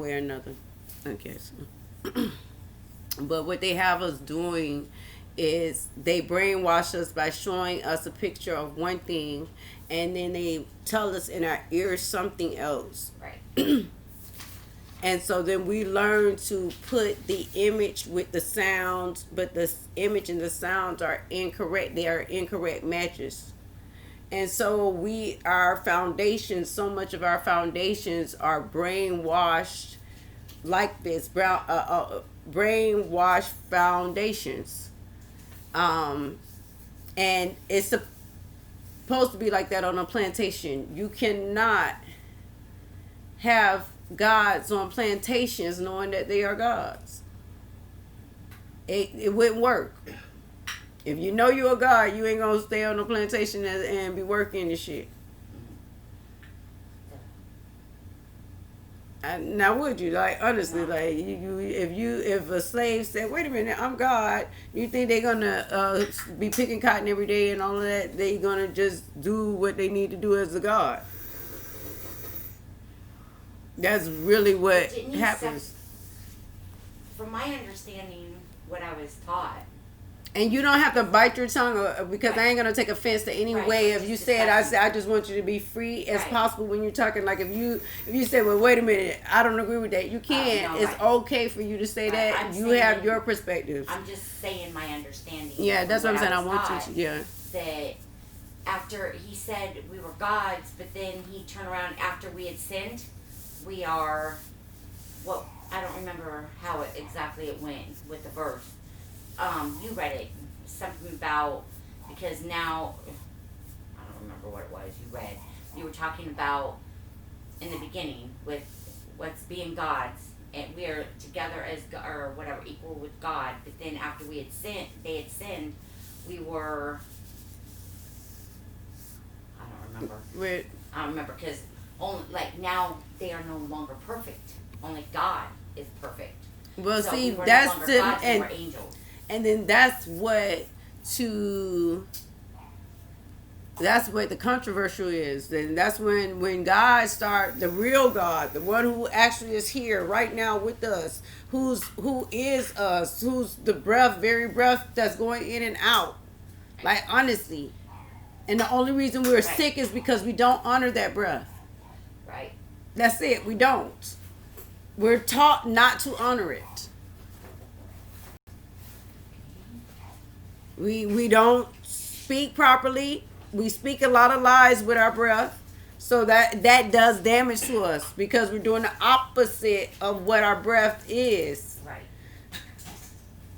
way or another. Okay, so. But what they have us doing is they brainwash us by showing us a picture of one thing, and then they tell us in our ears something else. Right. And so then we learn to put the image with the sounds, but the image and the sounds are incorrect. They are incorrect matches. And so our foundations, so much of our foundations are brainwashed like this, brainwashed foundations. And it's supposed to be like that on a plantation. You cannot have gods on plantations knowing that they are gods. It wouldn't work. If you know you're a god, you ain't gonna stay on the plantation and be working and shit. Now would you, like, honestly, like, if a slave said, wait a minute, I'm God, you think they're gonna be picking cotton every day and all of that? They gonna just do what they need to do as a god? That's really what happens. From my understanding, what I was taught. And you don't have to bite your tongue, because I ain't gonna take offense to any way. If you said, I just want you to be free as possible when you're talking. Like if you say, well, wait a minute, I don't agree with that. You can't. It's okay for you to say that. You have your perspective. I'm just saying my understanding. Yeah, that's what I'm saying. I want you to. Yeah. That after he said we were gods, but then he turned around after we had sinned. We are, well, I don't remember how exactly it went with the verse. You read it, something about, because now, I don't remember what it was you read. You were talking about in the beginning with what's being God's, and we are together as, or whatever, equal with God. But then after we had sinned, they had sinned, we were, I don't remember. I don't remember, because only, like, now they are no longer perfect. Only God is perfect. Well, so see, we that's no longer gods, we were angels. And then that's what the controversial is. Then that's when God start, the real God, the one who actually is here right now with us, who is us, who's the very breath that's going in and out. Like, honestly. And the only reason we're sick is because we don't honor that breath. Right. That's it. We don't. We're taught not to honor it. We don't speak properly. We speak a lot of lies with our breath. So that does damage to us because we're doing the opposite of what our breath is. Right.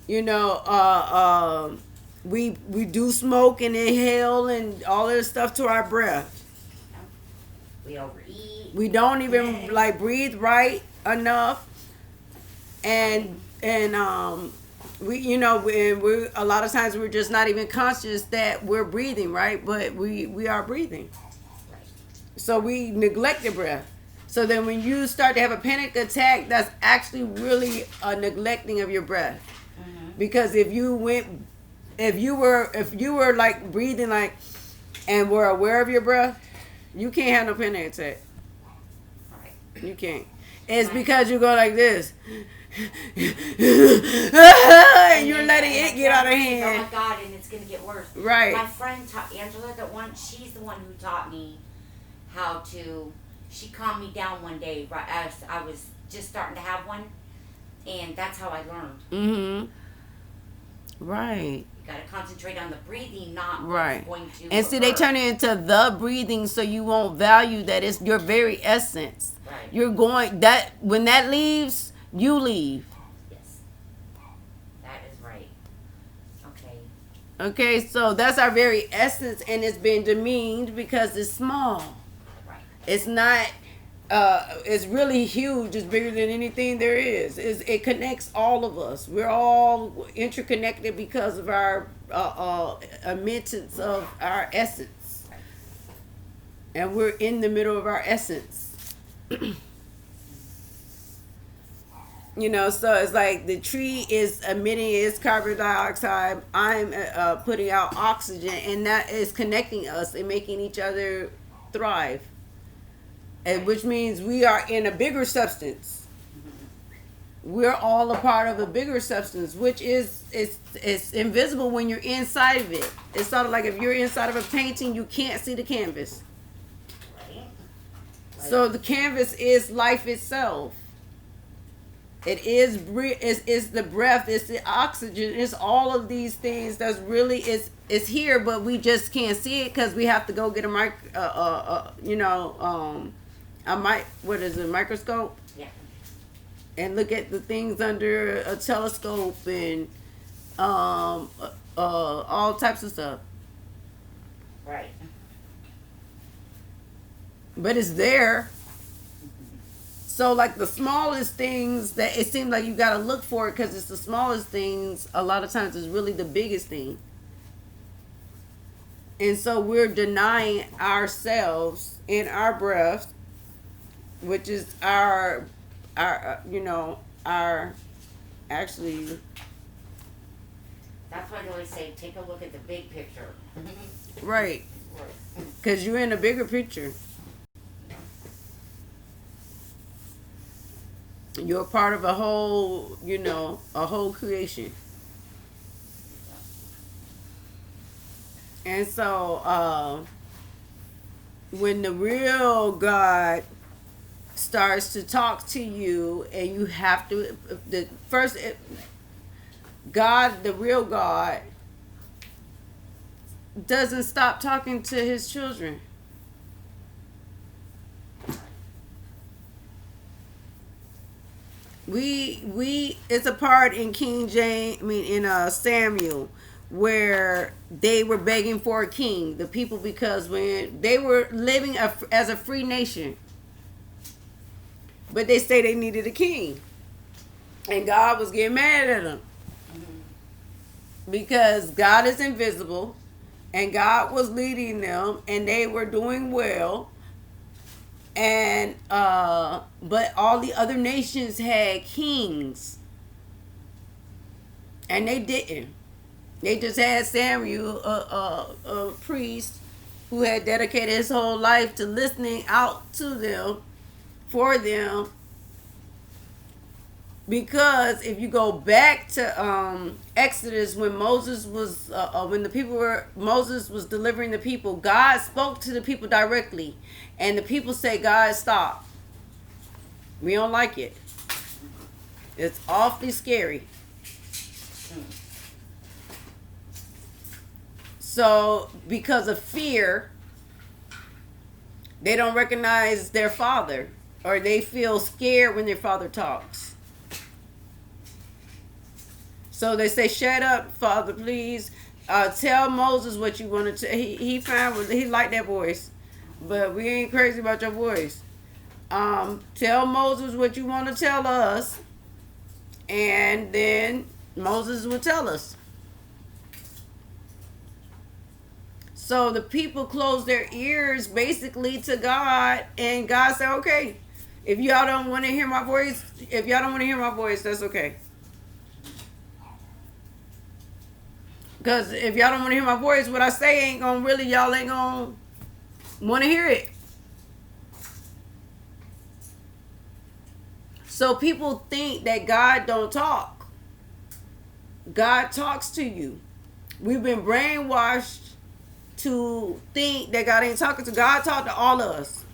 You know, we do smoke and inhale and all this stuff to our breath. We overeat. We don't even like breathe right enough. And we a lot of times we're just not even conscious that we're breathing, right? But we are breathing. So we neglect the breath. So then when you start to have a panic attack, that's actually really a neglecting of your breath. Mm-hmm. Because if you were like breathing like and were aware of your breath, you can't have no panic attack. Right. You can't. It's because you go like this. And you're letting it get out of hand. Oh my God, and it's going to get worse. Right. My friend Angela, she's the one who taught me how to, she calmed me down one day right as I was just starting to have one, and that's how I learned. Mm-hmm. Right. You got to concentrate on the breathing, not right. what's going to And see, they turn it into the breathing, so you won't value that it's your very essence. Right. You're going, that when that leaves, you leave. Yes. That is right. Okay. Okay, so that's our very essence, and it's been demeaned because it's small. Right. It's not, it's really huge. It's bigger than anything there is. It connects all of us. We're all interconnected because of our emittance of our essence. Right. And we're in the middle of our essence. You know, so it's like the tree is emitting its carbon dioxide. I'm putting out oxygen, and that is connecting us and making each other thrive. And which means we are in a bigger substance. we're all a part of a bigger substance, which is it's invisible when you're inside of it. It's sort of like if you're inside of a painting, you can't see the canvas. Right. So the canvas is life itself. It is the breath, it's the oxygen, it's all of these things that's really is here, but we just can't see it because we have to go get a what is it, microscope, Yeah. and look at the things under a telescope and all types of stuff. Right. But it's there. So like the smallest things that it seems like you got to look for it because it's the smallest things. A lot of times is really the biggest thing. And so we're denying ourselves in our breath, which is our actually. That's why they always say, take a look at the big picture. Right. Because you're in a bigger picture. You're part of a whole, a whole creation. And so, when the real God starts to talk to you, and you have to, God, the real God, doesn't stop talking to his children. It's a part in in Samuel, where they were begging for a king, the people, because when they were living as a free nation, but they say they needed a king, and God was getting mad at them because God is invisible, and God was leading them, and they were doing well. And but all the other nations had kings, and they didn't. They just had Samuel, a priest who had dedicated his whole life to listening out to them, for them. Because if you go back to Exodus, when Moses was Moses was delivering the people, God spoke to the people directly, and the people say, "God, stop. We don't like it. It's awfully scary." So, because of fear, they don't recognize their father, or they feel scared when their father talks. So they say, "Shut up, Father, please. Tell Moses what you want to." He liked that voice, but we ain't crazy about your voice. Tell Moses what you want to tell us, and then Moses will tell us. So the people closed their ears basically to God, and God said, "Okay, if y'all don't want to hear my voice, that's okay." Because if y'all don't want to hear my voice, what I say y'all ain't gonna want to hear it. So people think that God don't talk. God talks to you. We've been brainwashed to think that God ain't talking to. God talk to all of us.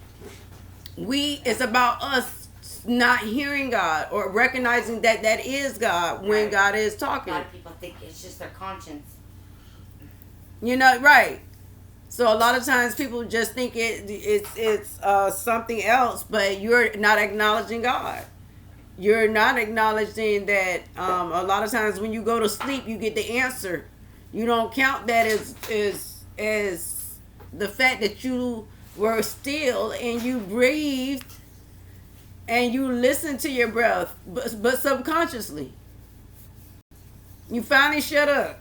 It's about us not hearing God or recognizing that is God when Right. God is talking. A lot of people think it's just their conscience. Right. So a lot of times people just think it's something else, but you're not acknowledging God. You're not acknowledging that a lot of times when you go to sleep, you get the answer. You don't count that as the fact that you were still and you breathed and you listened to your breath, but subconsciously. You finally shut up.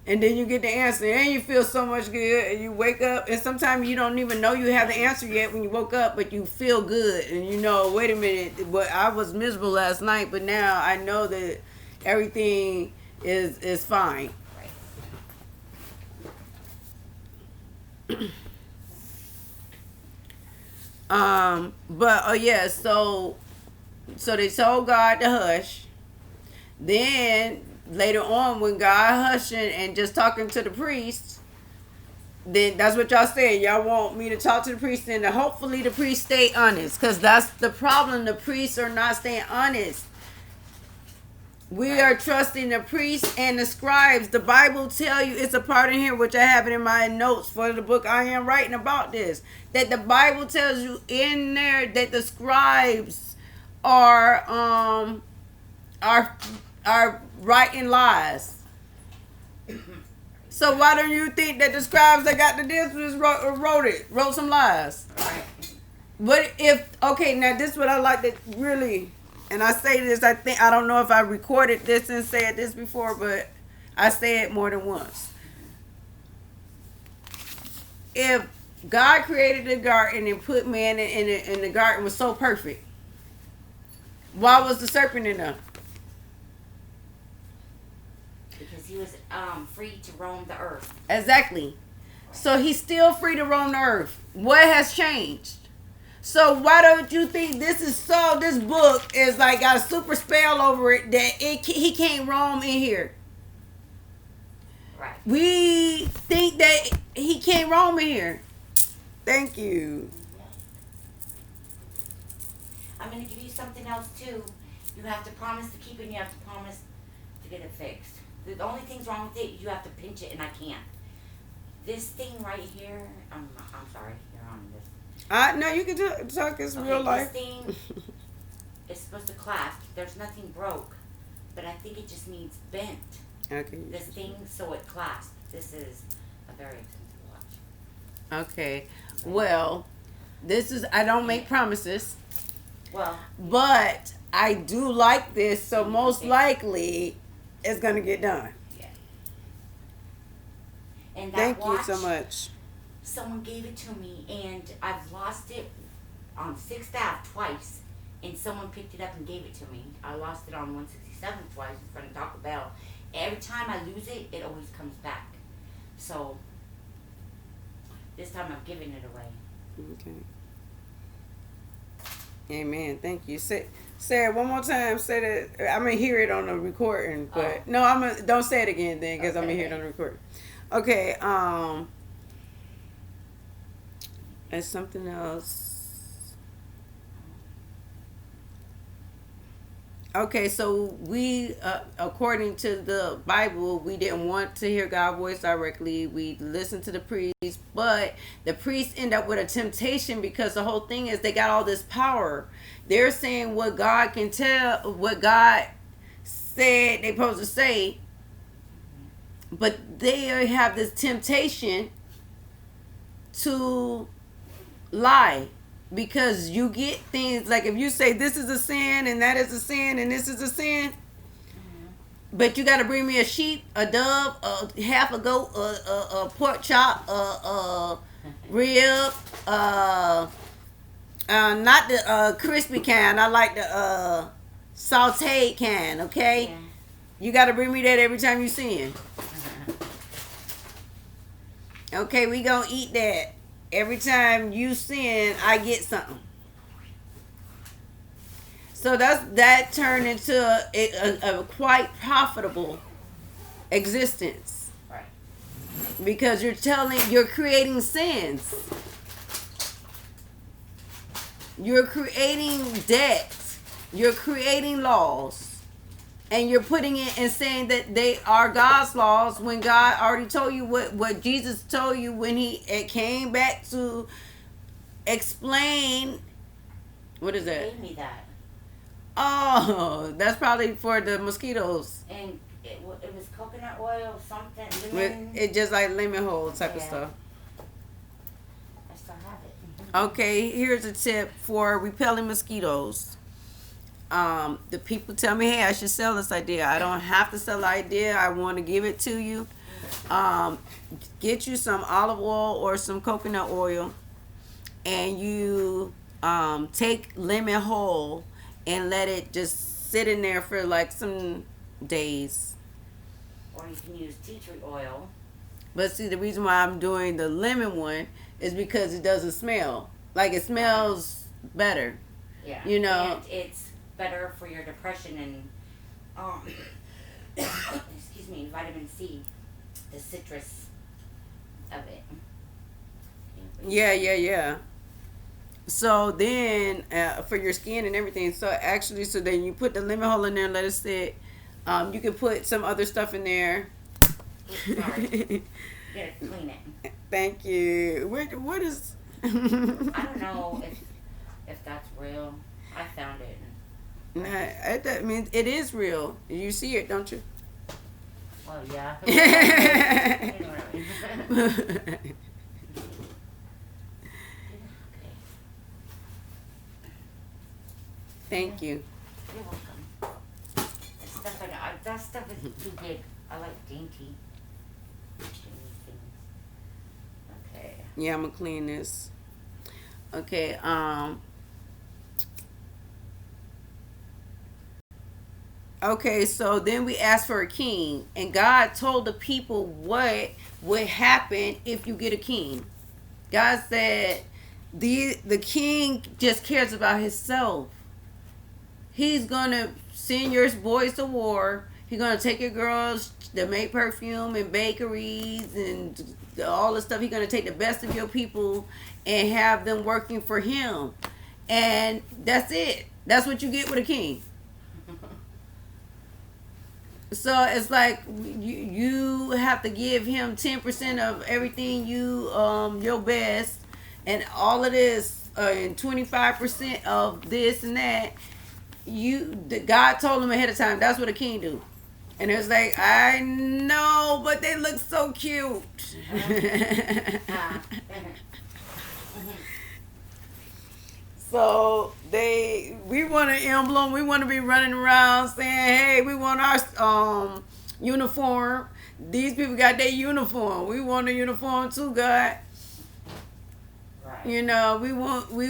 And then you get the answer, and you feel so much good, and you wake up, and sometimes you don't even know you have the answer yet when you woke up, but you feel good, and wait a minute, but I was miserable last night, but now I know that everything is fine. But oh yeah, so they told God to hush. Then later on, when God hushing and just talking to the priest, then that's what y'all saying. Y'all want me to talk to the priest, and hopefully the priest stay honest, because that's the problem. The priests are not staying honest. We are trusting the priests and the scribes. The Bible tell you, it's a part in here which I have it in my notes for the book I am writing about this, that the Bible tells you in there that the scribes are are are writing lies. So why don't you think that the scribes that got the disciplines wrote some lies? Right. What if, okay, now this is what I like to really, and I say this, I don't know if I recorded this and said this before, but I say it more than once. If God created the garden and put man in the garden was so perfect, why was the serpent in there? Because he was free to roam the earth. Exactly. So he's still free to roam the earth. What has changed? So why don't you think this book is like got a super spell over it that he can't roam in here? Right. We think that he can't roam in here. Thank you. I'm going to give you something else too. You have to promise to keep it and you have to promise to get it fixed. The only thing's wrong with it, you have to pinch it and I can't. This thing right here, I'm sorry, you're on this. No, you can talk. It's real life. This thing is supposed to clasp. There's nothing broke, but I think it just needs bent. Okay. This thing so it clasps. This is a very expensive watch. Okay. Well, I don't make promises. Well, but I do like this, so most likely it's gonna get done. Yeah. And that Thank watch, you so much. someone gave it to me, and I've lost it on 6th Ave twice, and someone picked it up and gave it to me. I lost it on 167 twice in front of Taco Bell. Every time I lose it, it always comes back. So this time I'm giving it away. Okay. Amen. Thank you. Say it one more time. Say that. I'm gonna hear it on the recording, but no, don't say it again then, because I'm gonna hear it on the recording. Okay. There's something else. Okay, so we, according to the Bible, we didn't want to hear God's voice directly. We listened to the priest, but the priests end up with a temptation, because the whole thing is they got all this power. They're saying what God can tell, what God said they're supposed to say, but they have this temptation to lie. Because you get things like, if you say this is a sin and that is a sin and this is a sin, but you got to bring me a sheep, a dove, half a goat, a pork chop, a rib, not the crispy kind. I like the sauteed kind. Okay, you got to bring me that every time you sin. Okay, we gonna eat that. Every time you sin, I get something. So that turned into a quite profitable existence. Right. Because you're creating sins. You're creating debts. You're creating laws. And you're putting it and saying that they are God's laws, when God already told you what Jesus told you when he came back to explain. What is that? He gave me that. Oh, that's probably for the mosquitoes. And it was coconut oil, something, lemon. It just like lemon hole type of stuff. I still have it. Okay, here's a tip for repelling mosquitoes. The people tell me, hey, I should sell this idea. I don't have to sell the idea. I want to give it to you. Get you some olive oil or some coconut oil, and you take lemon whole and let it just sit in there for like some days. Or you can use tea tree oil. But see, the reason why I'm doing the lemon one is because it doesn't smell. Like it smells better. Yeah. You know. And it's better for your depression and excuse me, vitamin C, the citrus of it. Yeah. So then, for your skin and everything, so actually, so then you put the lemon hull in there and let it sit. You can put some other stuff in there. Sorry. Gotta clean it. Thank you. What is? I don't know if that's real. I found it. That means it is real. You see it, don't you? Well, yeah. Thank you. You're welcome. That stuff is too big. I like dainty. Okay. Yeah, I'm gonna clean this. Okay. Okay, so then we asked for a king, and God told the people what would happen if you get a king. God said the king just cares about himself. He's gonna send your boys to war. He's gonna take your girls to make perfume and bakeries and all the stuff. He's gonna take the best of your people and have them working for him. And that's it. That's what you get with a king. So it's like you have to give him 10% of everything your best, and all of this, and 25% of this and that. God told him ahead of time. That's what a king do. And it was like, I know, but they look so cute. So we want an emblem. We want to be running around saying, "Hey, we want our uniform." These people got their uniform. We want a uniform too, God. Right. You know, we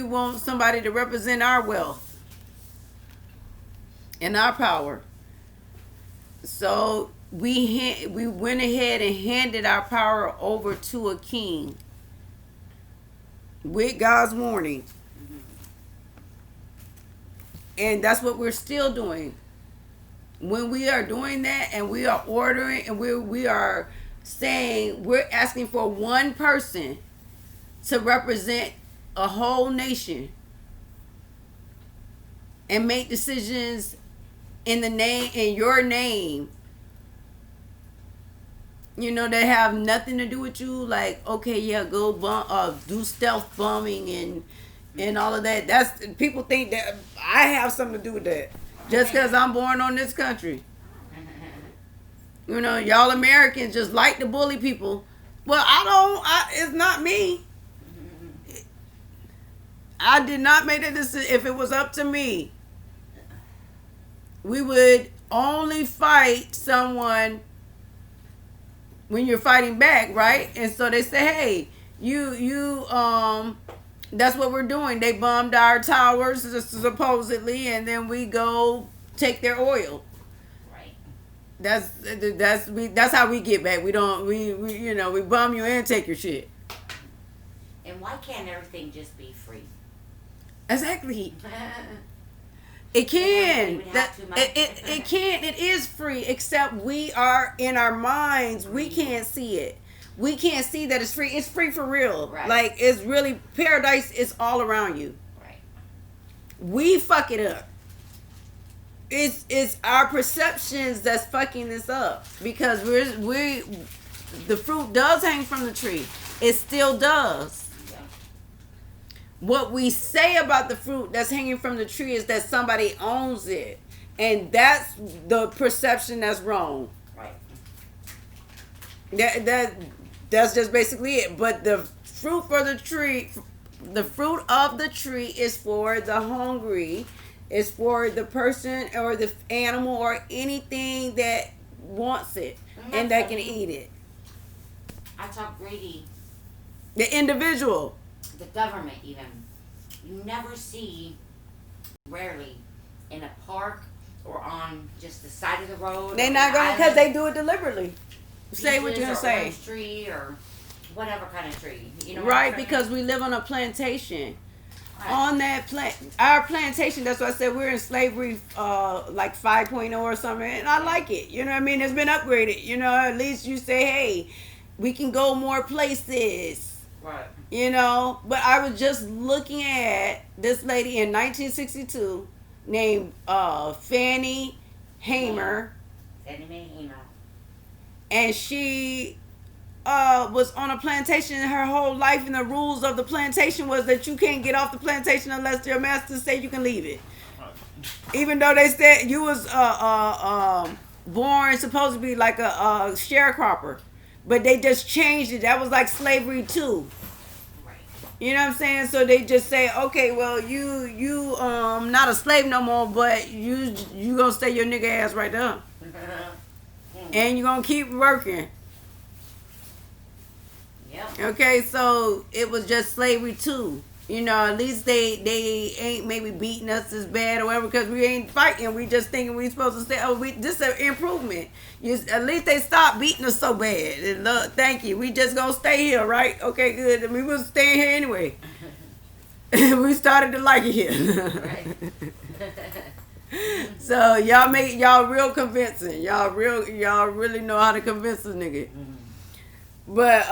want somebody to represent our wealth and our power. So we went ahead and handed our power over to a king with God's warning. And that's what we're still doing. When we are doing that and we are ordering and we are saying we're asking for one person to represent a whole nation and make decisions in your name, you know, that have nothing to do with you. Like, okay, yeah, go do stealth bombing and all of that. That's, people think that I have something to do with that just because I'm born on this country. You know, y'all Americans just like to bully people. Well, it's not me. I did not make that decision. If it was up to me, we would only fight someone when you're fighting back, right? And so they say, hey, you that's what we're doing. They bombed our towers supposedly, and then we go take their oil. Right. That's how we get back. We bomb you and take your shit. And why can't everything just be free? Exactly. It can. It can. It is free, except we are in our minds. We can't see it. We can't see that it's free. It's free for real. Right. Like, it's really, paradise is all around you. Right. We fuck it up. It's our perceptions that's fucking this up, because the fruit does hang from the tree. It still does. Yeah. What we say about the fruit that's hanging from the tree is that somebody owns it, and that's the perception that's wrong. Right. That's just basically it. But the fruit of the tree is for the hungry. It's for the person or the animal or anything that wants it and that can eat it. I talk greedy. The individual. The government even. You never see, rarely, in a park or on just the side of the road. They're not going to, because they do it deliberately. Say what you're going to say. Orange tree or whatever kind of tree. You know right, because we live on a plantation. Right. on that our plantation. That's why I said we're in slavery, like 5.0 or something, and I like it. You know what I mean? It's been upgraded. You know, at least you say, hey, we can go more places. Right. You know, but I was just looking at this lady in 1962 named Fannie Hamer, Anime email. and she was on a plantation her whole life, and the rules of the plantation was that you can't get off the plantation unless your master say you can leave it. Even though they said you was born supposed to be like a sharecropper, but they just changed it. That was like slavery too. Right. You know what I'm saying? So they just say, okay, well, you not a slave no more, but you gonna stay your nigga ass right there, and you gonna keep working. Yep. Okay, so it was just slavery too. You know, at least they ain't maybe beating us as bad or whatever because we ain't fighting. We just thinking we supposed to stay. Oh, this is an improvement. At least they stopped beating us so bad. And look, thank you. We just gonna stay here, right? Okay, good. We was staying here anyway. We started to like it here. Right. So y'all real convincing. Y'all really know how to convince a nigga. But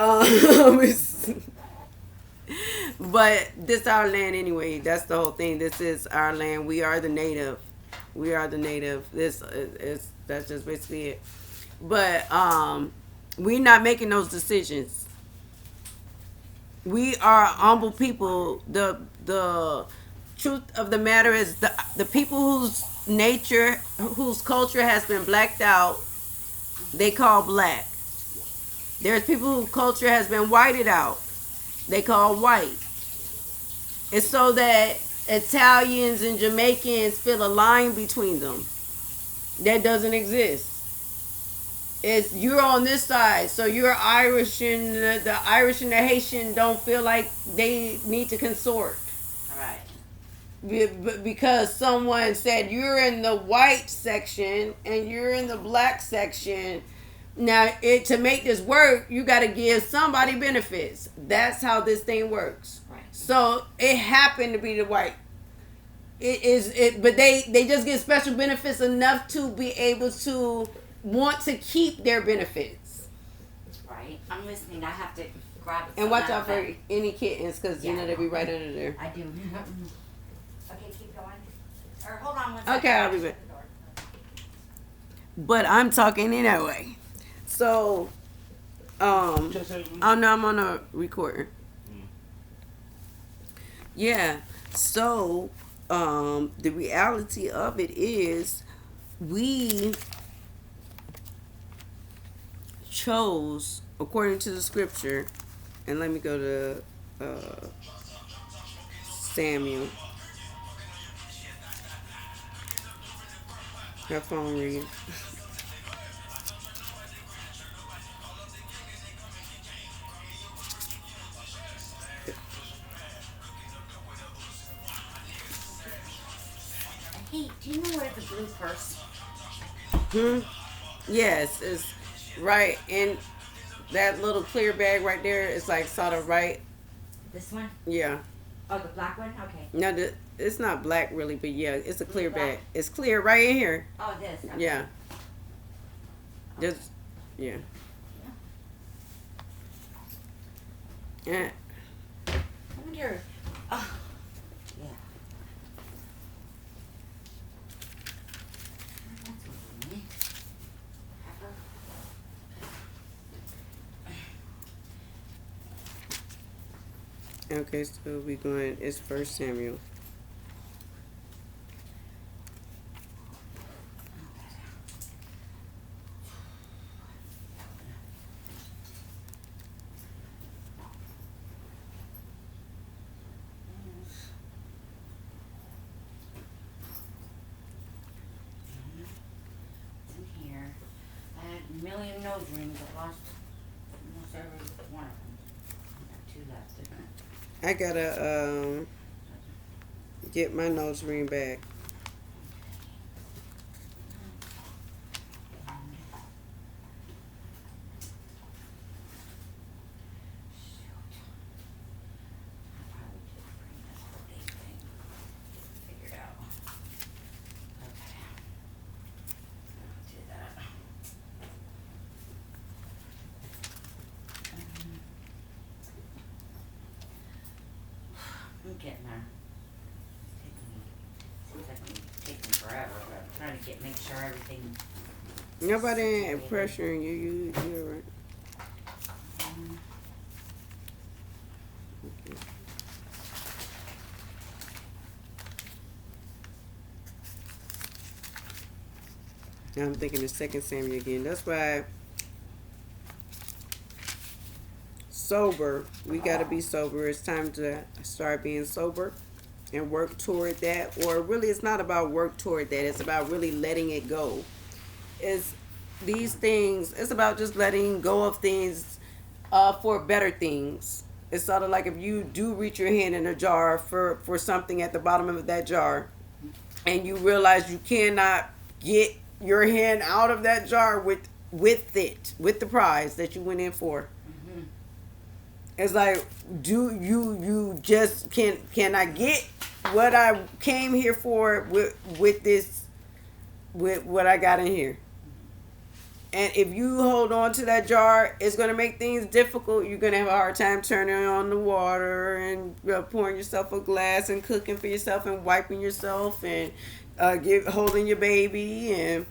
but this our land anyway. That's the whole thing. This is our land. We are the native. We are the native. This is that's just basically it. But we not making those decisions. We are humble people. The truth of the matter is the people whose nature, whose culture has been blacked out, they call black. There's people whose culture has been whited out. They call white. It's so that Italians and Jamaicans feel a line between them. That doesn't exist. It's you're on this side, so you're Irish, and the Irish and the Haitian don't feel like they need to consort. Right. Because someone said you're in the white section and you're in the black section. Now, to make this work, you got to give somebody benefits. That's how this thing works. Right. So it happened to be the white. But they just get special benefits enough to be able to want to keep their benefits. Right. I'm listening. I have to grab it. And watch out for any kittens, because you know they'll be right under there. I do. Okay, keep going. Or hold on one second. Okay, I'll be back. But I'm talking anyway. So, oh no, I'm on a recorder. Yeah. So, the reality of it is, we chose according to the scripture, and let me go to Samuel. Her phone read. Hey, do you know where the blue purse? Yes, it's right in that little clear bag right there. It's like sort of right. This one? Yeah. Oh, the black one? Okay. No, it's not black really, but yeah, it's a clear Black? bag. It's clear right in here. Oh, this. Okay. Yeah. Just yeah. Yeah. I wonder. Oh, yeah. That's what we need. Okay, so we going. It's First Samuel. It's in here. I had a million nose rings. I lost almost every one of them. I got two left. I gotta get my nose ring back. getting there. Seems like I'm taking forever, but I'm trying to make sure everything. Nobody ain't pressuring you. You're right. Okay. Now I'm thinking of 2 Samuel again. That's why sober. We got to be sober. It's time to start being sober and work toward that. Or really, it's not about work toward that. It's about really letting it go. It's these things. It's about just letting go of things for better things. It's sort of like if you do reach your hand in a jar for something at the bottom of that jar, and you realize you cannot get your hand out of that jar with the prize that you went in for. It's like, do you just can I get what I came here for with this, with what I got in here? And if you hold on to that jar, it's going to make things difficult. You're going to have a hard time turning on the water and pouring yourself a glass and cooking for yourself and wiping yourself and holding your baby and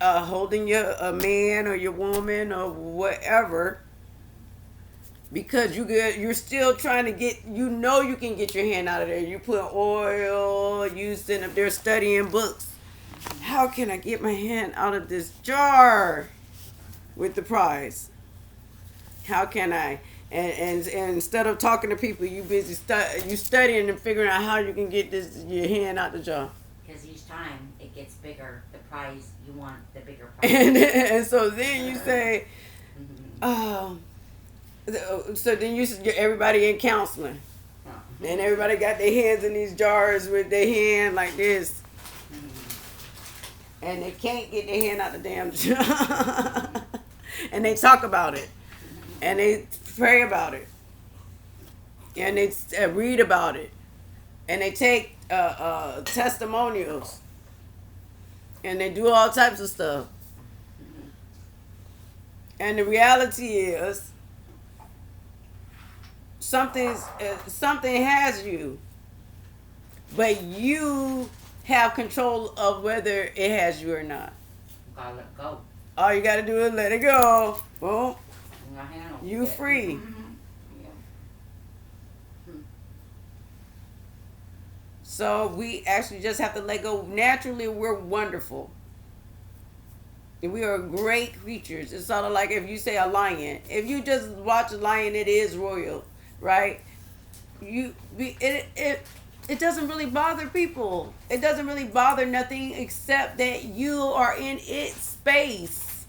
holding a man or your woman or whatever. Because you're still trying to get, you can get your hand out of there. You put oil, you sitting up there studying books. How can I get my hand out of this jar with the prize? How can I? And instead of talking to people, you busy you studying and figuring out how you can get your hand out the jar. Because each time it gets bigger, the prize you want, the bigger prize. And so then you say, so then everybody in counseling, and everybody got their hands in these jars with their hand like this, and they can't get their hand out the damn jar. And they talk about it, and they pray about it, and they read about it, and they take testimonials, and they do all types of stuff. And the reality is, something has you, but you have control of whether it has you or not. Gotta let go. All you gotta do is let it go. Boom. You free. So we actually just have to let go. Naturally, we're wonderful. And we are great creatures. It's sort of like if you say a lion. If you just watch a lion, it is royal. Right? It doesn't really bother people. It doesn't really bother nothing except that you are in its space.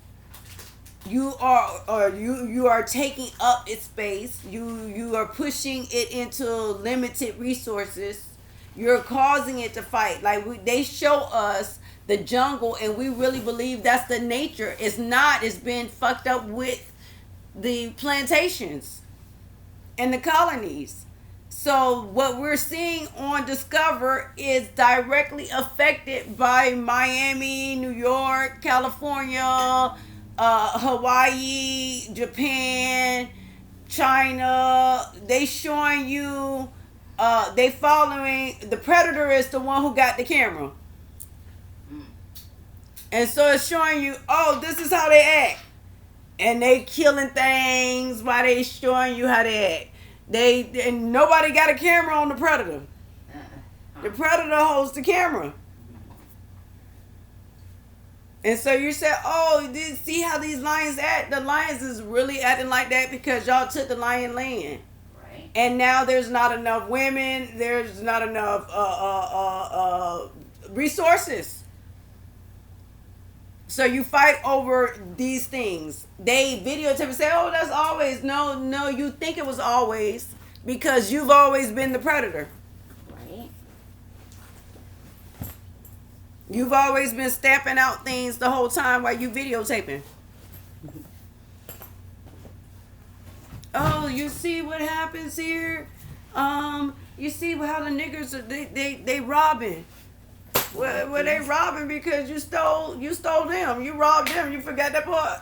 You are taking up its space. You are pushing it into limited resources. You're causing it to fight. Like they show us the jungle, and we really believe that's the nature. It's not. It's been fucked up with the plantations and the colonies. So what we're seeing on Discover is directly affected by Miami, New York, California, Hawaii, Japan, China. They showing you, they following, the predator is the one who got the camera. And so it's showing you, oh, this is how they act. And they killing things while they showing you how they act. And nobody got a camera on the predator. The predator holds the camera. And so you say, oh, see how these lions act? The lions is really acting like that because y'all took the lion land. Right. And now there's not enough women. There's not enough resources. So you fight over these things. They videotape and say, oh, that's always. No, you think it was always because you've always been the predator. Right. You've always been stamping out things the whole time while you videotaping. Oh, you see what happens here? You see how the niggers are, they robbing. Well, they robbing because you stole them. You robbed them. You forgot that part.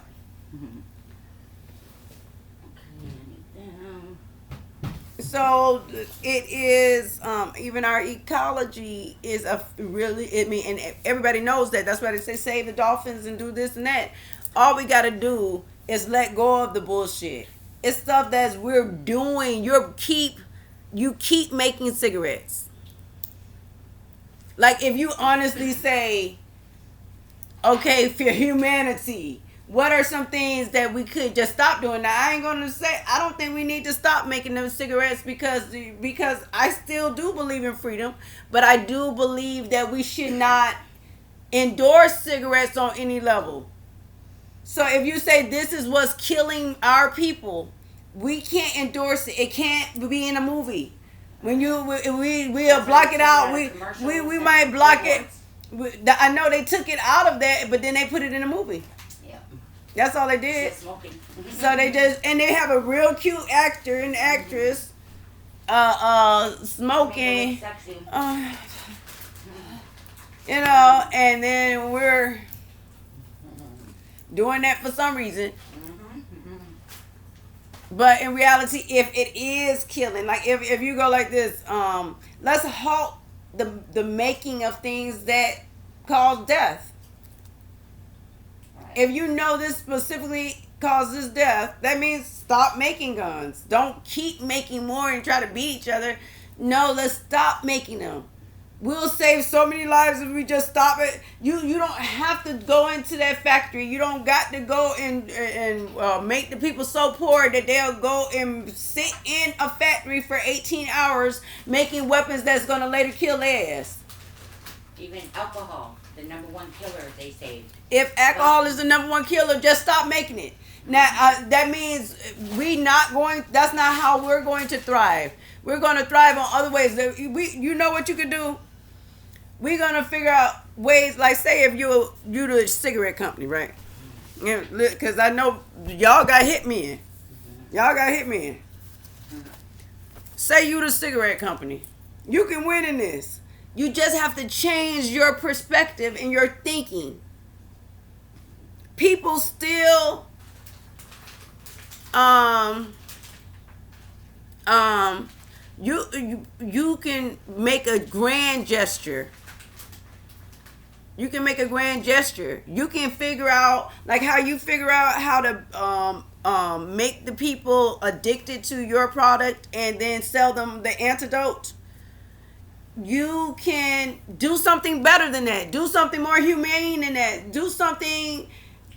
So it is even our ecology is a really, I mean, and everybody knows that. That's why they say save the dolphins and do this and that. All we got to do is let go of the bullshit. It's stuff that we're doing. You keep making cigarettes. Like, if you honestly say, okay, for humanity, what are some things that we could just stop doing? Now, I ain't gonna say I don't think we need to stop making them cigarettes because I still do believe in freedom, but I do believe that we should not endorse cigarettes on any level. So if you say this is what's killing our people, we can't endorse it. It can't be in a movie. When we'll block it out. We might block it. I know they took it out of that, but then they put it in a movie. That's all they did. So they have a real cute actor and actress smoking. And then we're doing that for some reason. But in reality, if it is killing, like if you go like this, let's halt the making of things that cause death. If you know this specifically causes death, that means stop making guns. Don't keep making more and try to beat each other. No, let's stop making them. We'll save so many lives if we just stop it. You don't have to go into that factory. You don't got to go and make the people so poor that they'll go and sit in a factory for 18 hours making weapons that's going to later kill their ass. Even alcohol, the number one killer, they say. If alcohol is the number one killer, just stop making it. Now, that means that's not how we're going to thrive. We're going to thrive on other ways. You know what you could do? We're going to figure out ways, like say if you're the cigarette company, right? Because I know y'all got hit men. Say you the cigarette company. You can win in this. You just have to change your perspective and your thinking. People still you can make a grand gesture. You can make a grand gesture. You can figure out, like how you figure out how to make the people addicted to your product and then sell them the antidote. You can do something better than that. Do something more humane than that. Do something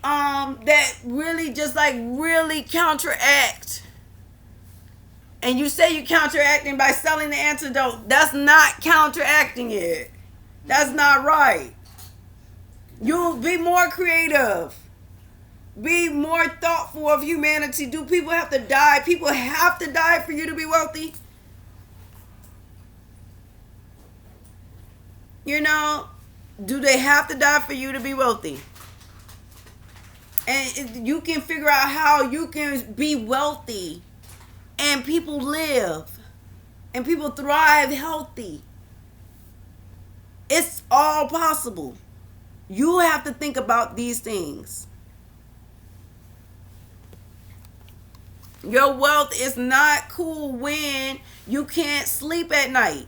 that really just like really counteract. And you say you're counteracting by selling the antidote. That's not counteracting it. That's not right. You be more creative. Be more thoughtful of humanity. Do people have to die? People have to die for you to be wealthy. Do they have to die for you to be wealthy? And you can figure out how you can be wealthy and people live and people thrive healthy. It's all possible. You have to think about these things. Your wealth is not cool when you can't sleep at night.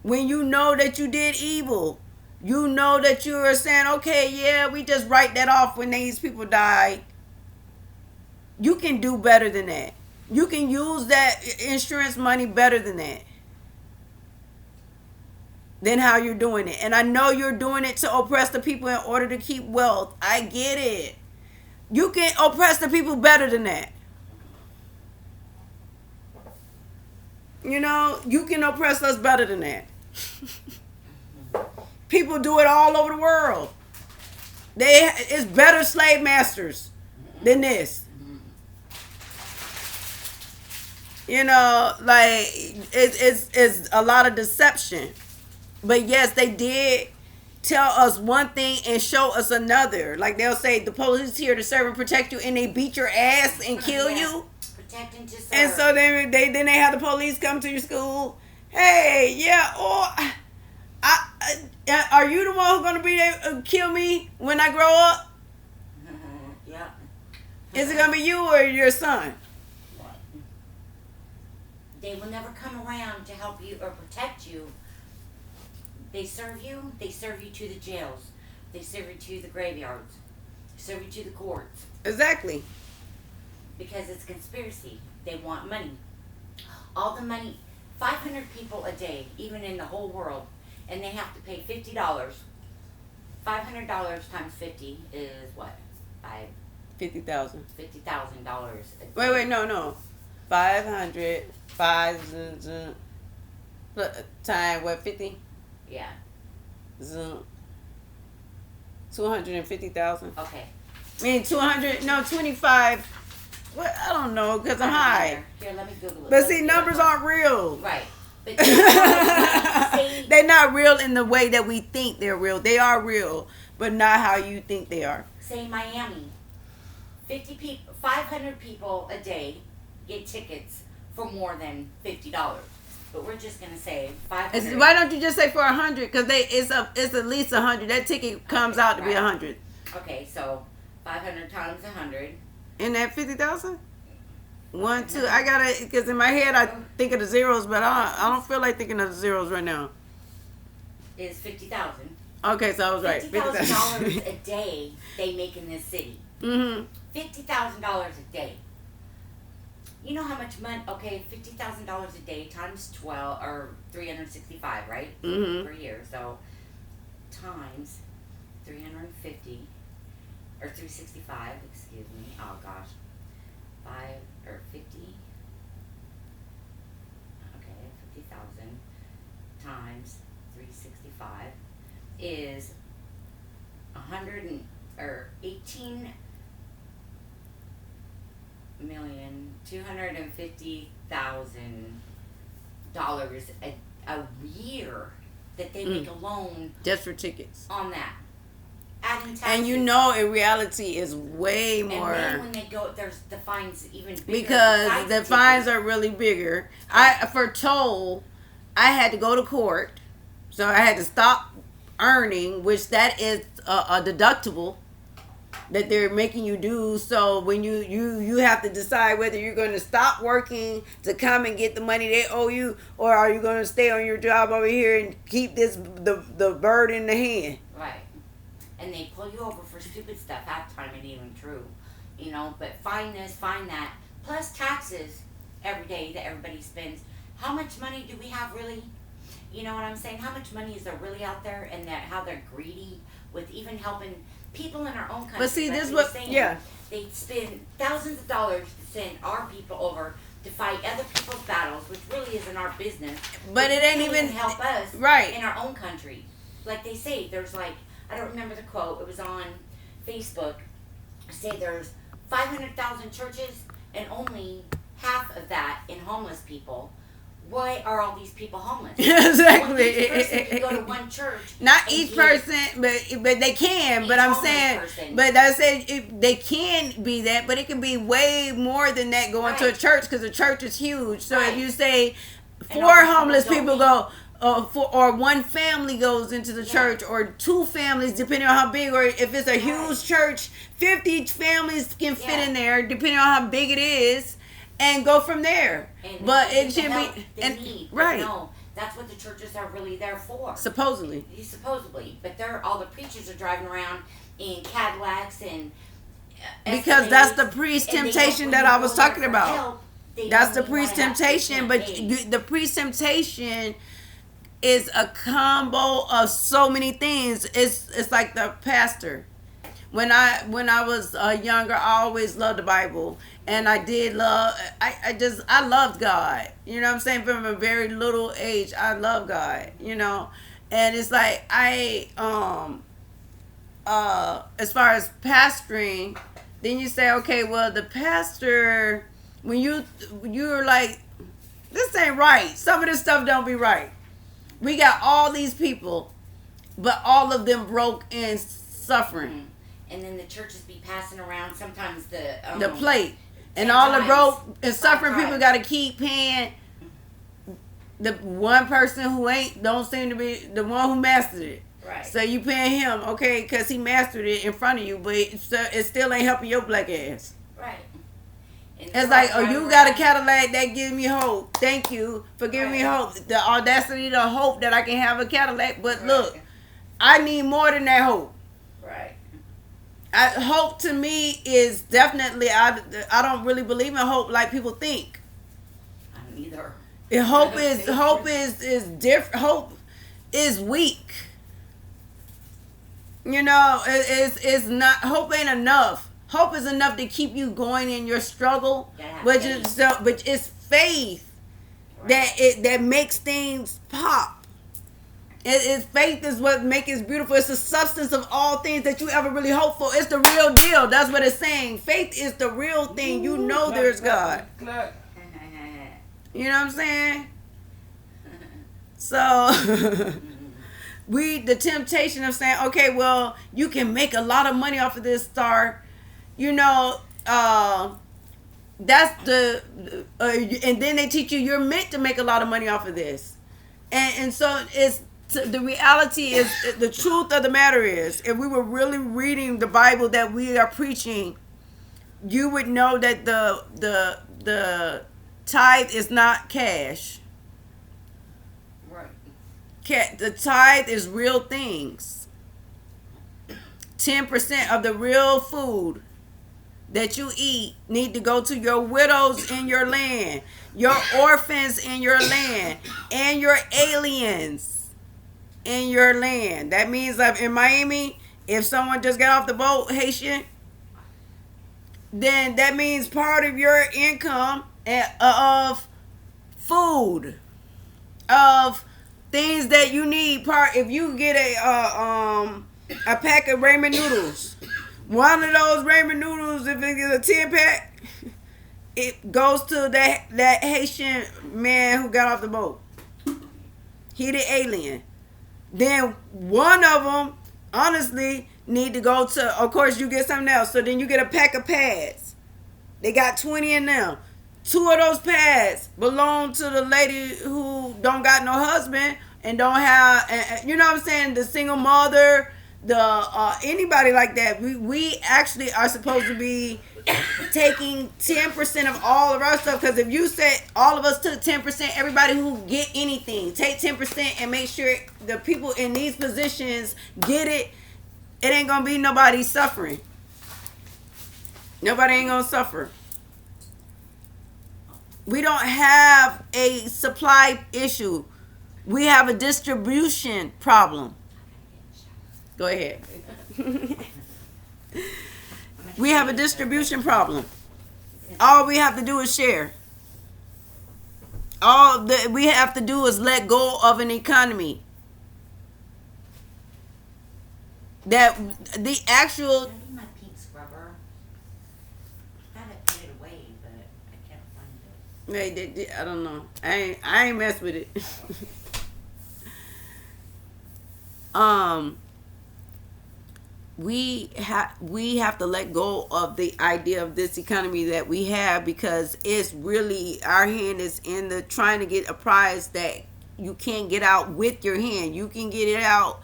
When you know that you did evil. You know that you are saying, okay, yeah, we just write that off when these people die. You can do better than that. You can use that insurance money better than that. Than how you're doing it. And I know you're doing it to oppress the people in order to keep wealth. I get it. You can oppress the people better than that. You can oppress us better than that. People do it all over the world. It's better slave masters than this. Like it's a lot of deception. But yes, they did tell us one thing and show us another. Like they'll say the police is here to serve and protect you, and they beat your ass and kill you. Protecting to serve. And so then they have the police come to your school. Hey, yeah, are you the one who's gonna be there kill me when I grow up? Yeah. Is it gonna be you or your son? They will never come around to help you or protect you. They serve you to the jails. They serve you to the graveyards. They serve you to the courts. Exactly. Because it's conspiracy. They want money. All the money, 500 people a day, even in the whole world, and they have to pay $50. $500 times 50 is what? $50,000. $50,000. Wait, no. 500, 5 time what, 50? Yeah. 250,000. Okay. I mean 25. What, I don't know because I'm high. Here, let me Google it. But see, numbers aren't real. Right. But They're not real in the way that we think they're real. They are real, but not how you think they are. Say Miami. 500 people a day get tickets for more than $50. But we're just gonna say 500. Why don't you just say for 100? Because it's at least 100. That ticket comes out to be 100. Okay, so 500 times 100. Isn't that 50,000? 1, 2. I gotta, because in my head I think of the zeros, but I don't feel like thinking of the zeros right now. Is 50,000. Okay, so I was right. $50,000 a day they make in this city. Mm-hmm. $50,000 a day. You know how much money? Okay, $50,000 a day times 12 or 365, right? Mm-hmm. Per year. So times 350 or 365. Excuse me. Oh gosh, 5 or 50. Okay, 50,000 times 365 is 18,250,000 a year that they make alone just for tickets on that. Adding taxes. And you know, in reality, is way more. And then when they go, there's the fines even bigger. Because the fines are really bigger. For toll, I had to go to court, so I had to stop earning, which that is a deductible that they're making you do. So when you have to decide whether you're going to stop working to come and get the money they owe you, or are you going to stay on your job over here and keep the bird in the hand. Right. And they pull you over for stupid stuff. Half the time it ain't even true. You know, but fine this, fine that. Plus taxes every day that everybody spends. How much money do we have really? You know what I'm saying? How much money is there really out there, and that how they're greedy with even helping people in our own country. But see, like this you were what, saying, yeah. They spend thousands of dollars to send our people over to fight other people's battles, which really isn't our business. But it ain't even help us right in our own country. Like they say, there's like, I don't remember the quote. It was on Facebook. Say there's 500,000 churches and only half of that in homeless people. Why are all these people homeless? Exactly. Each person can go to one church. Not each person, but they can. But I'm saying, but I said they can be that, but it can be way more than that going to a church, because a church is huge. So if you say 4 homeless people go, or one family goes into the church, or 2 families, depending on how big, or if it's a huge church, 50 families can fit in there, depending on how big it is. And go from there. And but it should be need. Right. No, that's what the churches are really there for. Supposedly. But all the preachers are driving around in Cadillacs and because that's the priest temptation that I was talking about. That's the priest temptation, but the priest temptation is a combo of so many things. It's like the pastor. When I was younger, I always loved the Bible, and I did love. I loved God. You know what I'm saying? From a very little age, I love God. You know, and it's like as far as pastoring, then you say, okay, well, the pastor, when you're like, this ain't right. Some of this stuff don't be right. We got all these people, but all of them broke and suffering. And then the churches be passing around sometimes the plate, and all the broke and suffering people got to keep paying the one person who don't seem to be the one who mastered it. Right. So you paying him, okay, because he mastered it in front of you, but it still ain't helping your black ass. Right. It's like, oh, you got a Cadillac, that gives me hope. Thank you for giving me hope. The audacity to hope that I can have a Cadillac. But look, I need more than that hope. Right. Hope to me is definitely, I don't really believe in hope like people think. I don't either. Hope is different. Hope is weak. You know, it's not, hope ain't enough. Hope is enough to keep you going in your struggle, but it's faith that makes things pop. It's faith is what makes it beautiful. It's the substance of all things that you ever really hope for. It's the real deal. That's what it's saying. Faith is the real thing. You know there's God. You know what I'm saying? So the temptation of saying, okay, well, you can make a lot of money off of this, Star. You know, that's and then they teach you're meant to make a lot of money off of this, and so the reality is, the truth of the matter is, if we were really reading the Bible that we are preaching, you would know that the tithe is not cash. Right. The tithe is real things. 10% of the real food that you eat need to go to your widows in your land, your orphans in your land, and your aliens in your land. That means that in Miami, if someone just got off the boat, Haitian, then that means part of your income of food, of things that you need. If you get a pack of ramen noodles, one of those ramen noodles, if it is a 10-pack, it goes to that Haitian man who got off the boat. He the alien. Then one of them, honestly, need to go to, of course, you get something else. So then you get a pack of pads. They got 20 in them. 2 of those pads belong to the lady who don't got no husband and don't have, you know what I'm saying, the single mother, anybody like that. We actually are supposed to be taking 10% of all of our stuff, because if you said all of us took 10%, everybody who get anything take 10% and make sure the people in these positions get it, it ain't gonna be nobody suffering. Nobody ain't gonna suffer. We don't have a supply issue. We have a distribution problem. Go ahead. We have a distribution problem. All we have to do is share. All that we have to do is let go of an economy that the actual. My pink scrubber. I had to put it away, but I can't find it. I don't know. I ain't mess with it. We have to let go of the idea of this economy that we have, because it's really, our hand is in the trying to get a prize that you can't get out with your hand. You can get it out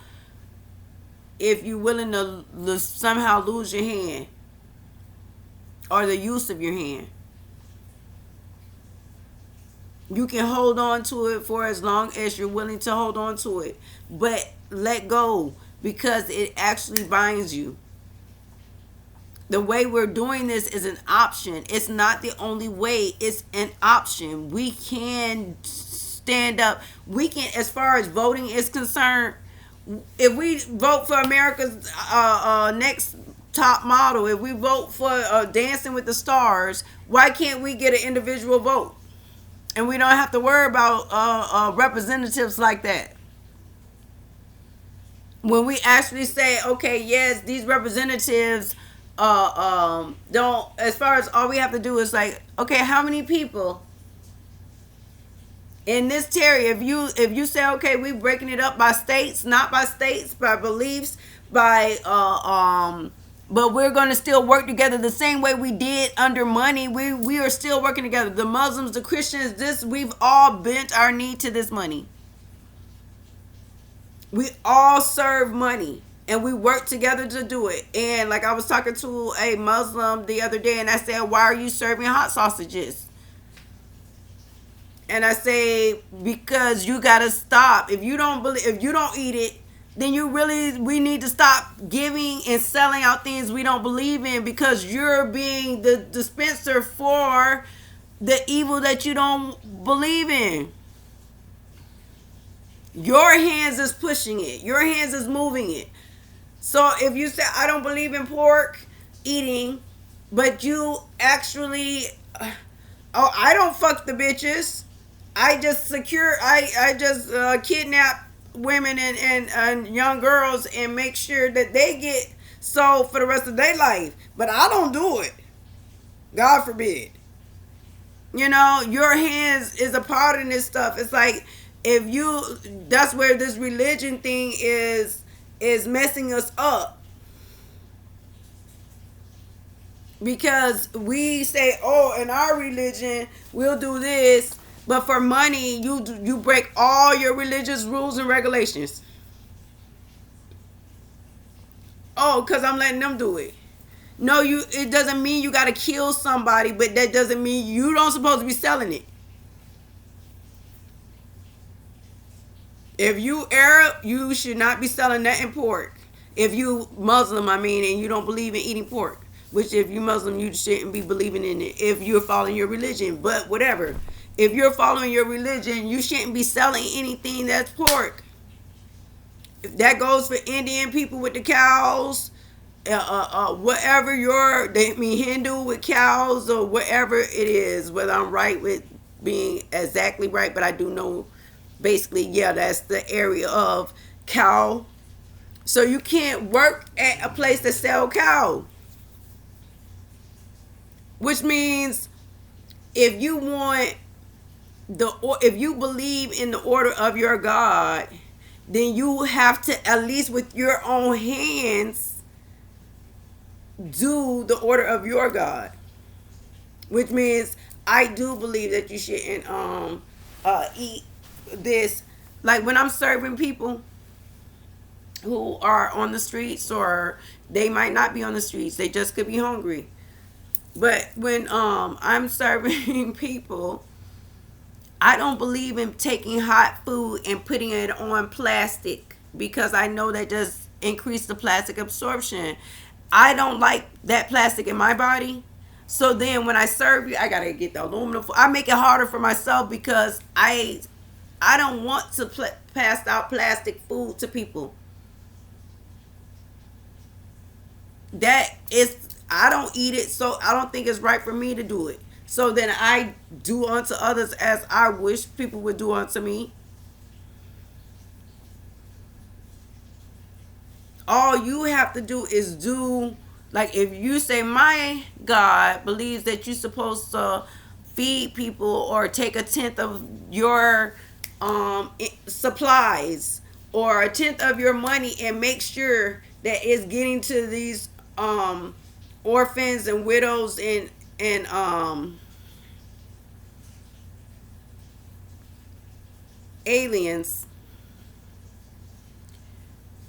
if you're willing to somehow lose your hand or the use of your hand. You can hold on to it for as long as you're willing to hold on to it, but let go, because it actually binds you. The way we're doing this is an option. It's not the only way. It's an option. We can stand up. We can, as far as voting is concerned, if we vote for America's next top model, if we vote for Dancing with the Stars, why can't we get an individual vote? And we don't have to worry about representatives like that. When we actually say, okay, yes, these representatives don't, as far as all we have to do is like, okay, how many people in this territory, if you say, okay, we breaking it up by states, not by states, by beliefs, by but we're going to still work together the same way we did under money. We are still working together. The Muslims, the Christians, we've all bent our knee to this money. We all serve money, and we work together to do it. And like I was talking to a Muslim the other day, and I said, "Why are you serving hot sausages?" And I say, because you gotta stop. If you don't believe, if you don't eat it, then we need to stop giving and selling out things we don't believe in, because you're being the dispenser for the evil that you don't believe in. Your hands is pushing it. Your hands is moving it. So if you say, I don't believe in pork eating, but you actually, oh, I don't fuck the bitches. I just kidnap women and young girls and make sure that they get sold for the rest of their life. But I don't do it. God forbid. You know, your hands is a part in this stuff. It's like, if you, that's where this religion thing is messing us up, because we say, oh, in our religion we'll do this, but for money you break all your religious rules and regulations. Oh, because I'm letting them do it. No, it doesn't mean you got to kill somebody, but that doesn't mean you don't supposed to be selling it. If you Arab, you should not be selling that in pork. If you Muslim, I mean, and you don't believe in eating pork, which if you Muslim, you shouldn't be believing in it if you're following your religion. But whatever. If you're following your religion, you shouldn't be selling anything that's pork. If that goes for Indian people with the cows, whatever Hindu with cows, or whatever it is, whether I'm right with being exactly right, but I do know basically, yeah, that's the area of cow. So you can't work at a place that sell cow, which means if you believe in the order of your God, then you have to, at least with your own hands, do the order of your God. Which means I do believe that you shouldn't eat this. Like when I'm serving people who are on the streets, or they might not be on the streets, they just could be hungry. But when I'm serving people, I don't believe in taking hot food and putting it on plastic, because I know that just increase the plastic absorption. I don't like that plastic in my body. So then when I serve you, I gotta get the aluminum foil. I make it harder for myself, because I don't want to pass out plastic food to people. That is, I don't eat it, so I don't think it's right for me to do it. So then I do unto others as I wish people would do unto me. All you have to do is do, like if you say, my God believes that you're supposed to feed people or take a tenth of your supplies, or a tenth of your money, and make sure that it's getting to these orphans and widows and aliens,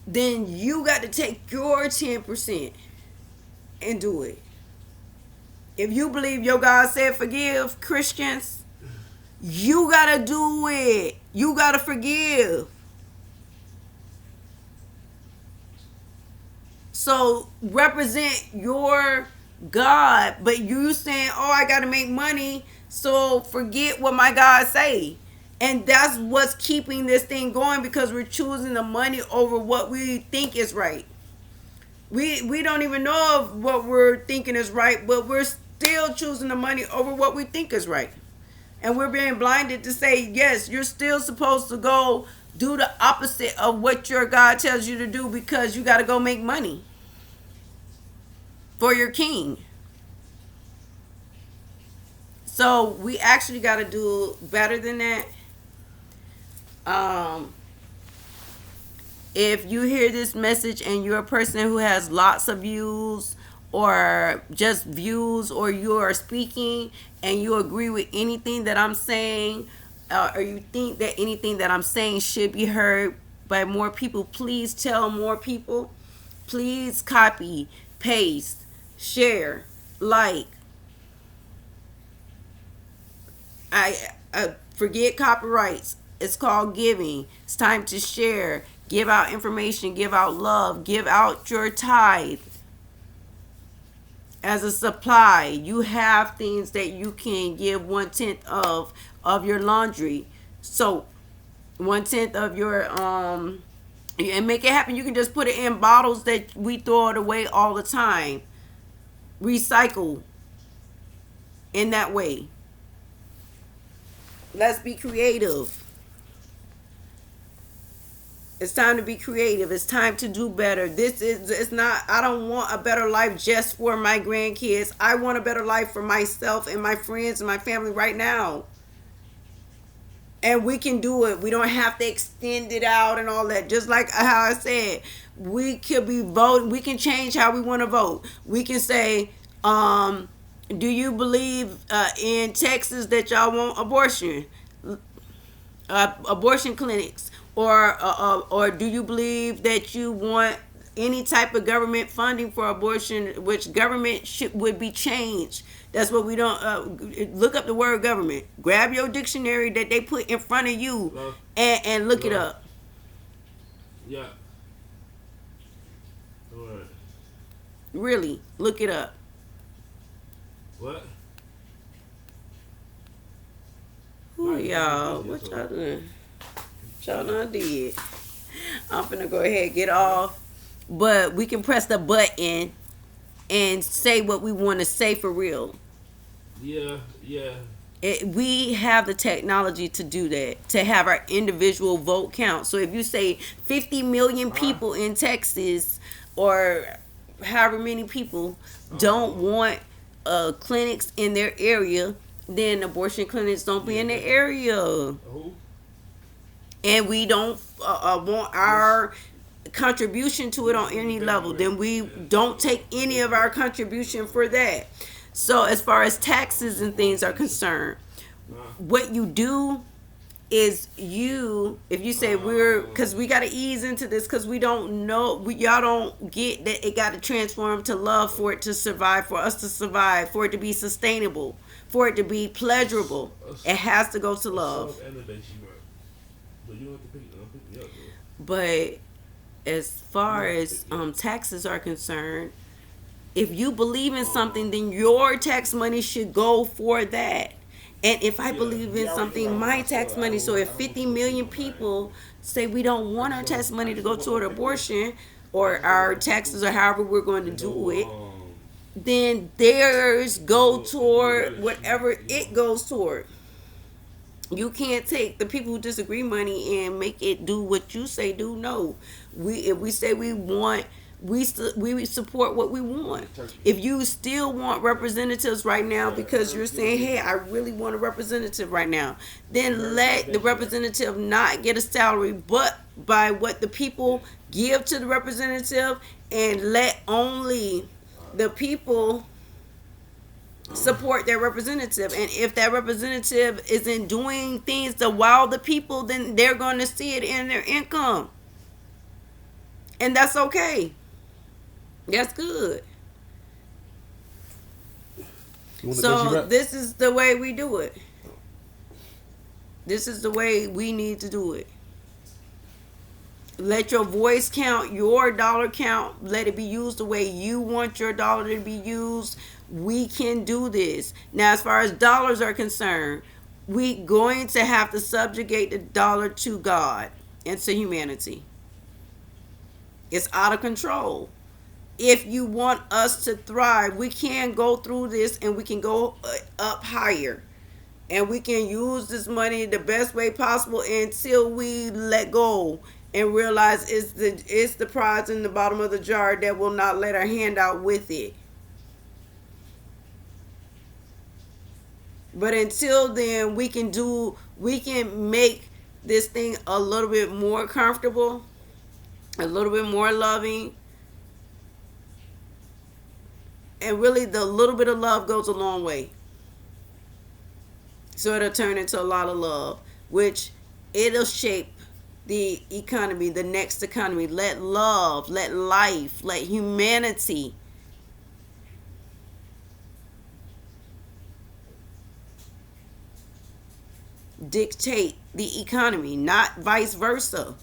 then you got to take your 10% and do it. If you believe your God said forgive Christians, you got to do it. You got to forgive. So represent your God, but you saying, oh, I got to make money, so forget what my God say. And that's what's keeping this thing going, because we're choosing the money over what we think is right. We don't even know if what we're thinking is right, but we're still choosing the money over what we think is right. And we're being blinded to say, yes, you're still supposed to go do the opposite of what your God tells you to do, because you got to go make money for your king. So we actually got to do better than that. If you hear this message and you're a person who has lots of views, or just views, or you are speaking and you agree with anything that I'm saying, or you think that anything that I'm saying should be heard by more people, please tell more people. please copy, paste, share, like. I forget copyrights. It's called giving. It's time to share. Give out information. Give out love. Give out your tithe as a supply. You have things that you can give 1/10 of your laundry. So 1/10 of your and make it happen. You can just put it in bottles that we throw it away all the time. Recycle in that way. Let's be creative. It's time to be creative. It's time to do better. It's not, I don't want a better life just for my grandkids. I want a better life for myself and my friends and my family right now. And we can do it. We don't have to extend it out and all that. Just like how I said, we could be voting. We can change how we want to vote. We can say, do you believe in Texas that y'all want abortion clinics, or do you believe that you want any type of government funding for abortion? Which government would be changed? That's what we don't look up the word government. Grab your dictionary that they put in front of you and look it up. Yeah. All right. Really, look it up. What? Ooh, y'all, what y'all doing? What y'all done did? I'm finna go ahead and get off. But we can press the button and say what we want to say for real. Yeah. We have the technology to do that, to have our individual vote count. So if you say 50 million people in Texas, or however many people don't want clinics in their area, then abortion clinics don't be in their area. And we don't want our contribution to it on any level, then we don't take any of our contribution for that. So as far as taxes and things are concerned, what you do is if you say because we got to ease into this, because we don't know, y'all don't get that it got to transform to love for it to survive, for us to survive, for it to be sustainable, for it to be pleasurable. It has to go to love. But as far as taxes are concerned, if you believe in something, then your tax money should go for that. And if I believe in something, my tax money. So if 50 million people say we don't want our tax money to go toward abortion, or our taxes, or however we're going to do it, then theirs go toward whatever it goes toward. You can't take the people who disagree money and make it do what you say do. No, if we say we want, we support what we want. If you still want representatives right now because you're saying, hey, I really want a representative right now, then let the representative not get a salary, but by what the people give to the representative, and let only the people support their representative. And if that representative isn't doing things to wow the people, then they're going to see it in their income, and that's okay. That's good. So this is the way we do it. This is the way we need to do it. Let your voice count, your dollar count. Let it be used the way you want your dollar to be used. We can do this. Now, as far as dollars are concerned, we going to have to subjugate the dollar to God and to humanity. It's out of control. If you want us to thrive, we can go through this, and we can go up higher, and we can use this money the best way possible until we let go and realize it's the prize in the bottom of the jar that will not let our hand out with it. But until then, we can make this thing a little bit more comfortable, a little bit more loving. And really, the little bit of love goes a long way. So it'll turn into a lot of love, which it'll shape the economy, the next economy. Let love, let life, let humanity dictate the economy, not vice versa.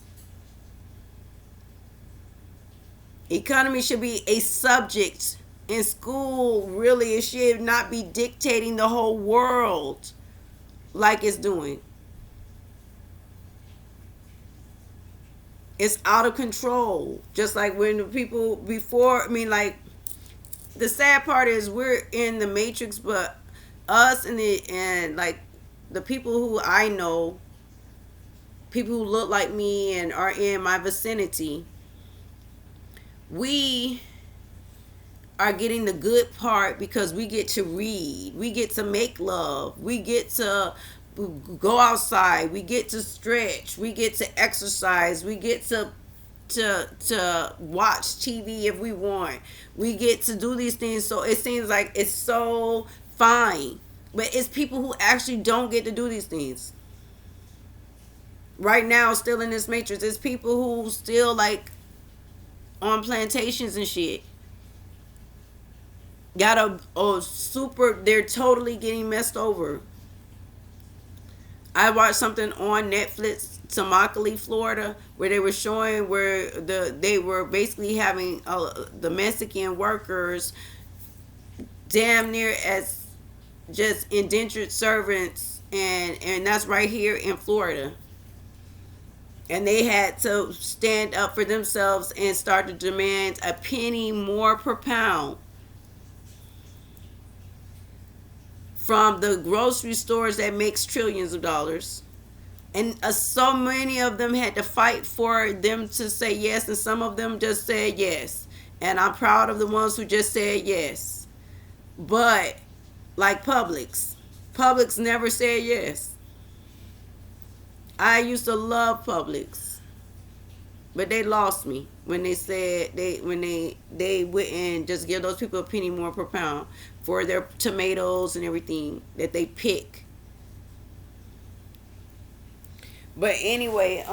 Economy should be a subject in school. Really, it should not be dictating the whole world like it's doing. It's out of control. Just like when the people before, I mean, like, the sad part is we're in the matrix, but us and like the people who I know, people who look like me and are in my vicinity, we are getting the good part because we get to read, we get to make love, we get to go outside, we get to stretch, we get to exercise, we get to watch TV if we want, we get to do these things. So it seems like it's so fine, but it's people who actually don't get to do these things right now, still in this matrix. It's people who still like on plantations and shit, got a super, they're totally getting messed over. I watched something on Netflix, Tamale, Florida, where they were showing where they were basically having the Mexican workers damn near as just indentured servants, and that's right here in Florida. And they had to stand up for themselves and start to demand a penny more per pound from the grocery stores that makes trillions of dollars. And so many of them had to fight for them to say yes, and some of them just said yes. And I'm proud of the ones who just said yes. But like Publix never said yes. I used to love Publix, but they lost me when they said they wouldn't just give those people a penny more per pound for their tomatoes and everything that they pick. But anyway,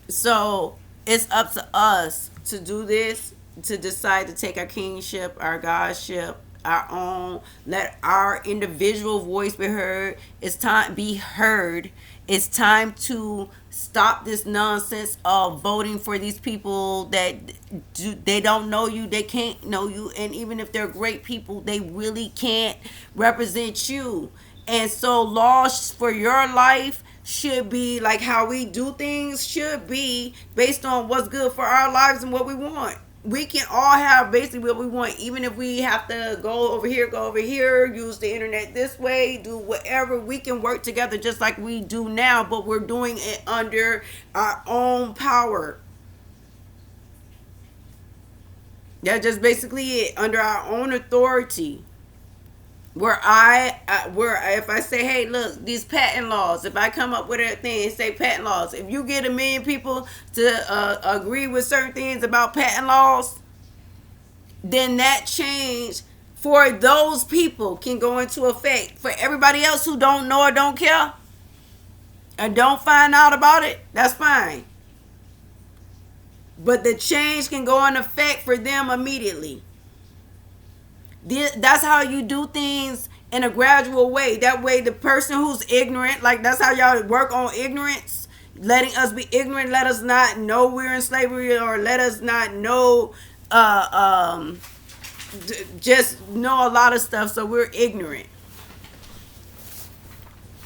so it's up to us to do this, to decide to take our kingship, our godship, our own, let our individual voice be heard. It's time be heard. It's time to stop this nonsense of voting for these people that they don't know you, they can't know you, and even if they're great people, they really can't represent you. And so laws for your life should be like how we do things, should be based on what's good for our lives and what we want. We can all have basically what we want, even if we have to go over here, use the internet this way, do whatever. We can work together just like we do now, but we're doing it under our own power. That's just basically it, under our own authority. Where if I say, hey, look, these patent laws, if I come up with a thing and say patent laws, if you get 1 million people to agree with certain things about patent laws, then that change for those people can go into effect. For everybody else who don't know or don't care and don't find out about it, that's fine. But the change can go in effect for them immediately. That's how you do things in a gradual way. That way the person who's ignorant, like that's how y'all work on ignorance, letting us be ignorant, let us not know we're in slavery, or let us not know just know a lot of stuff, so we're ignorant.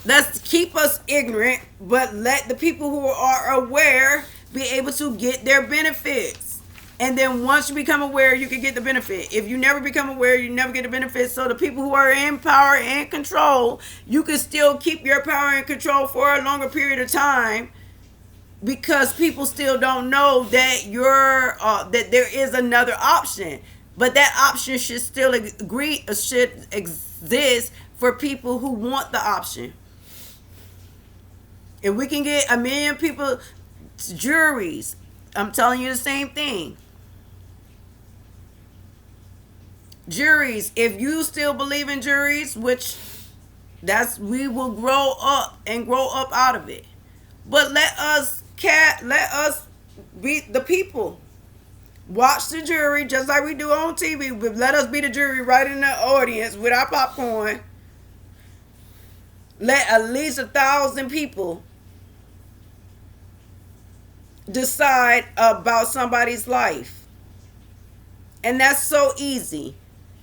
Let's keep us ignorant, but let the people who are aware be able to get their benefits. And then once you become aware, you can get the benefit. If you never become aware, you never get the benefit. So the people who are in power and control, you can still keep your power and control for a longer period of time, because people still don't know that that there is another option. But that option should still should exist for people who want the option. If we can get 1 million people, juries, I'm telling you the same thing. Juries, if you still believe in juries, which we will grow up out of it. But let us be the people. Watch the jury just like we do on TV. But let us be the jury right in the audience with our popcorn. Let at least 1,000 people decide about somebody's life. And that's so easy.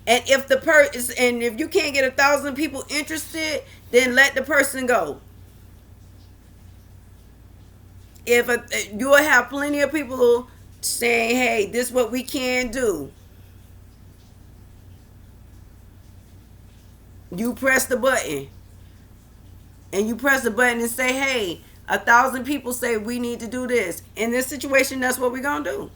And if you can't get 1,000 people interested, then let the person go. You will have plenty of people saying, hey, this is what we can do. You press the button. And you press the button and say, hey, 1,000 people say we need to do this. In this situation, that's what we're going to do.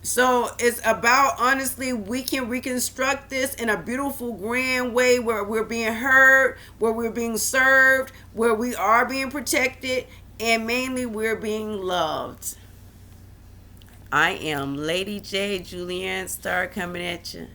So it's about, honestly, we can reconstruct this in a beautiful, grand way where we're being heard, where we're being served, where we are being protected, and mainly we're being loved. I am Lady J, Juliane Star, coming at you.